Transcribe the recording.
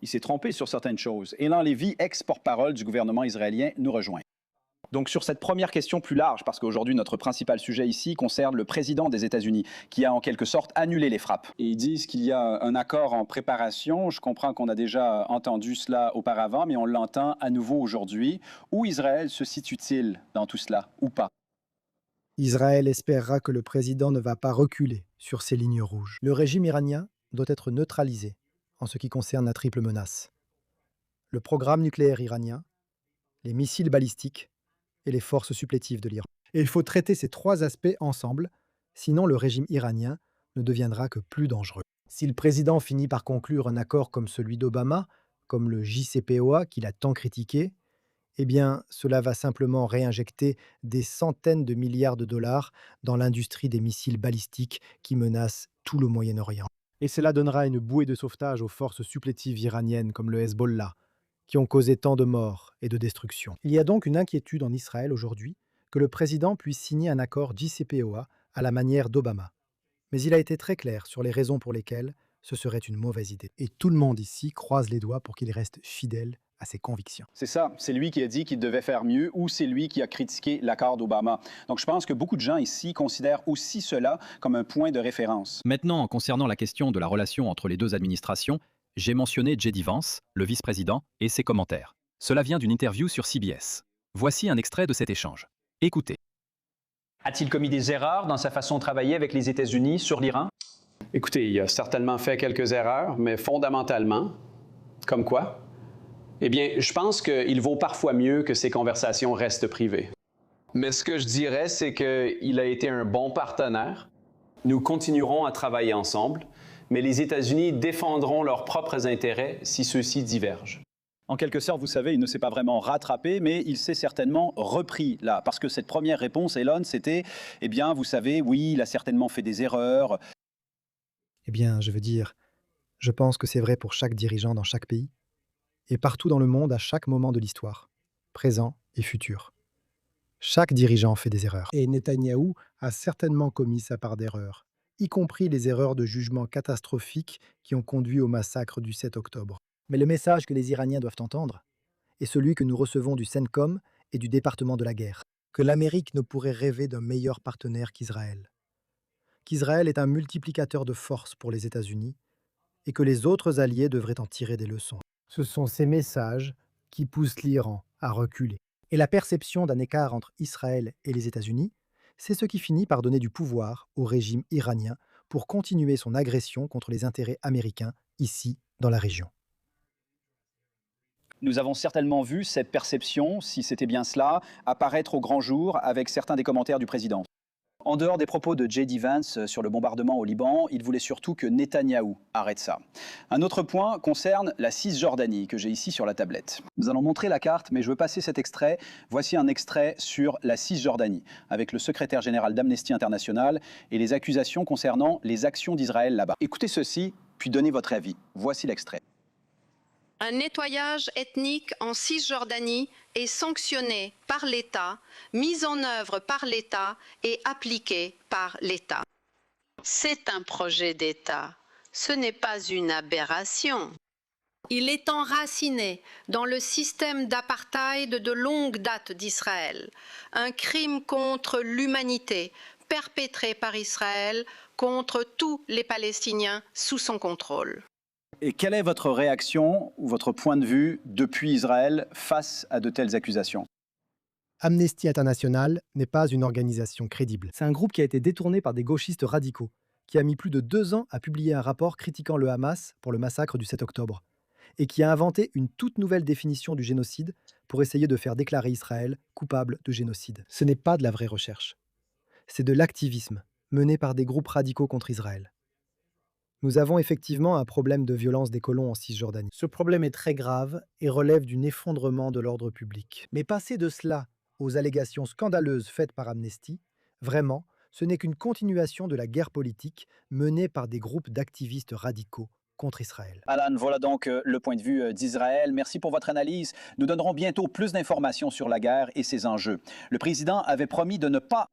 Il s'est trompé sur certaines choses. Élan Lévy, ex-porte-parole du gouvernement israélien, nous rejoint. Donc sur cette première question plus large, parce qu'aujourd'hui notre principal sujet ici concerne le président des États-Unis, qui a en quelque sorte annulé les frappes. Et ils disent qu'il y a un accord en préparation. Je comprends qu'on a déjà entendu cela auparavant, mais on l'entend à nouveau aujourd'hui. Où Israël se situe-t-il dans tout cela, ou pas? Israël espérera que le président ne va pas reculer sur ses lignes rouges. Le régime iranien doit être neutralisé en ce qui concerne la triple menace. Le programme nucléaire iranien, les missiles balistiques et les forces supplétives de l'Iran. Et il faut traiter ces trois aspects ensemble, sinon le régime iranien ne deviendra que plus dangereux. Si le président finit par conclure un accord comme celui d'Obama, comme le JCPOA qu'il a tant critiqué, eh bien, cela va simplement réinjecter des centaines de milliards de dollars dans l'industrie des missiles balistiques qui menacent tout le Moyen-Orient. Et cela donnera une bouée de sauvetage aux forces supplétives iraniennes comme le Hezbollah, qui ont causé tant de morts et de destruction. Il y a donc une inquiétude en Israël aujourd'hui que le président puisse signer un accord JCPOA à la manière d'Obama. Mais il a été très clair sur les raisons pour lesquelles ce serait une mauvaise idée. Et tout le monde ici croise les doigts pour qu'il reste fidèle à ses convictions. C'est ça, c'est lui qui a dit qu'il devait faire mieux ou c'est lui qui a critiqué l'accord d'Obama. Donc je pense que beaucoup de gens ici considèrent aussi cela comme un point de référence. Maintenant, concernant la question de la relation entre les deux administrations, j'ai mentionné J.D. Vance, le vice-président, et ses commentaires. Cela vient d'une interview sur CBS. Voici un extrait de cet échange. Écoutez. A-t-il commis des erreurs dans sa façon de travailler avec les États-Unis sur l'Iran? Écoutez, il a certainement fait quelques erreurs, mais fondamentalement, comme quoi? Eh bien, je pense qu'il vaut parfois mieux que ces conversations restent privées. Mais ce que je dirais, c'est qu'il a été un bon partenaire. Nous continuerons à travailler ensemble, mais les États-Unis défendront leurs propres intérêts si ceux-ci divergent. En quelque sorte, vous savez, il ne s'est pas vraiment rattrapé, mais il s'est certainement repris là. Parce que cette première réponse, Elon, c'était, eh bien, vous savez, oui, il a certainement fait des erreurs. Eh bien, je veux dire, je pense que c'est vrai pour chaque dirigeant dans chaque pays, et partout dans le monde à chaque moment de l'histoire, présent et futur. Chaque dirigeant fait des erreurs. Et Netanyahou a certainement commis sa part d'erreurs, y compris les erreurs de jugement catastrophiques qui ont conduit au massacre du 7 octobre. Mais le message que les Iraniens doivent entendre est celui que nous recevons du CENTCOM et du département de la guerre, que l'Amérique ne pourrait rêver d'un meilleur partenaire qu'Israël. Qu'Israël est un multiplicateur de force pour les États-Unis et que les autres alliés devraient en tirer des leçons. Ce sont ces messages qui poussent l'Iran à reculer. Et la perception d'un écart entre Israël et les États-Unis, c'est ce qui finit par donner du pouvoir au régime iranien pour continuer son agression contre les intérêts américains ici dans la région. Nous avons certainement vu cette perception, si c'était bien cela, apparaître au grand jour avec certains des commentaires du président. En dehors des propos de J.D. Vance sur le bombardement au Liban, il voulait surtout que Netanyahou arrête ça. Un autre point concerne la Cisjordanie, que j'ai ici sur la tablette. Nous allons montrer la carte, mais je veux passer cet extrait. Voici un extrait sur la Cisjordanie, avec le secrétaire général d'Amnesty International et les accusations concernant les actions d'Israël là-bas. Écoutez ceci, puis donnez votre avis. Voici l'extrait. Un nettoyage ethnique en Cisjordanie est sanctionné par l'État, mis en œuvre par l'État et appliqué par l'État. C'est un projet d'État, ce n'est pas une aberration. Il est enraciné dans le système d'apartheid de longue date d'Israël, un crime contre l'humanité perpétré par Israël contre tous les Palestiniens sous son contrôle. Et quelle est votre réaction ou votre point de vue depuis Israël face à de telles accusations? Amnesty International n'est pas une organisation crédible. C'est un groupe qui a été détourné par des gauchistes radicaux, qui a mis plus de 2 ans à publier un rapport critiquant le Hamas pour le massacre du 7 octobre, et qui a inventé une toute nouvelle définition du génocide pour essayer de faire déclarer Israël coupable de génocide. Ce n'est pas de la vraie recherche. C'est de l'activisme mené par des groupes radicaux contre Israël. Nous avons effectivement un problème de violence des colons en Cisjordanie. Ce problème est très grave et relève d'un effondrement de l'ordre public. Mais passer de cela aux allégations scandaleuses faites par Amnesty, vraiment, ce n'est qu'une continuation de la guerre politique menée par des groupes d'activistes radicaux contre Israël. Alan, voilà donc le point de vue d'Israël. Merci pour votre analyse. Nous donnerons bientôt plus d'informations sur la guerre et ses enjeux. Le président avait promis de ne pas